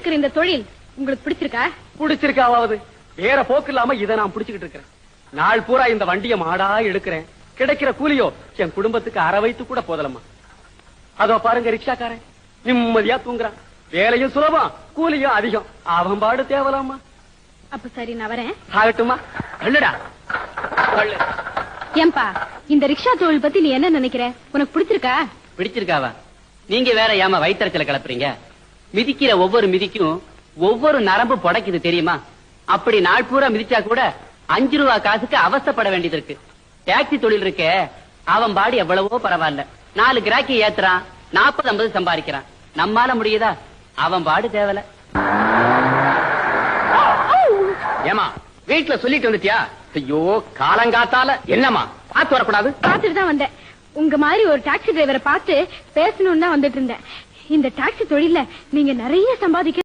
இருக்கிற இந்த தொழில் உங்களுக்கு பிடிச்சிருக்கா? பிடிச்சிருக்காவது வேற போக்கு இல்லாம இதை நான் பிடிச்சுக்கிட்டு இருக்கிறேன். நாள் பூரா இந்த வண்டியை மாடா எடுக்கிறேன். கிடைக்கிற கூலியோ என் குடும்பத்துக்கு அரை வயித்து கூட போதலம்மா. அதோ பாருங்க ரிக்ஷாக்காரன் நிம்மதியா தூங்குறான். வேலையும் சுலபம், கூலியும் அதிகம். அவன் பாடு தேவலாமா. அப்ப சரி, நான் வரேன். ஆகட்டுமா? கல்லுடா கல்லு. ஏன்பா, இந்த ரிக்ஷா தொழில் பத்தி நீ என்ன நினைக்கிற? உனக்கு பிடிச்சிருக்கா? பிடிச்சிருக்காவா? நீங்க வேற ஏமா வயிற்றுல கிளப்புறீங்க? மிதிக்கிற ஒவ்வொரு மிதிக்கும் ஒவ்வொரு நரம்பு புடைக்குது தெரியுமா? அப்படி நாள் பூரா மிதிச்சா கூட 5 ரூபா காசுக்கு அவஸ்தைப்பட வேண்டியது இருக்கு. டாக்ஸி தொழில் இருக்கே, அவன் பாடி எவ்வளவோ பரவாயில்ல. 4 கிராக்கி ஏத்துறான், 40-50 சம்பாதிக்கிறான். நம்மால முடியுதா? அவன் பாடு தேவல. ஏமா வீட்டுல சொல்லிட்டு வந்துட்டியா? ஐயோ காலங்காத்தால என்னமா பார்த்து வரக்கூடாது? பாத்துட்டு தான் வந்தேன். உங்க மாதிரி ஒரு டாக்ஸி டிரைவரை பார்த்து பேசணும்னு தான் வந்துட்டு இருந்தேன். இந்த டாக்ஸி தொழில நீங்க நிறைய சம்பாதிக்க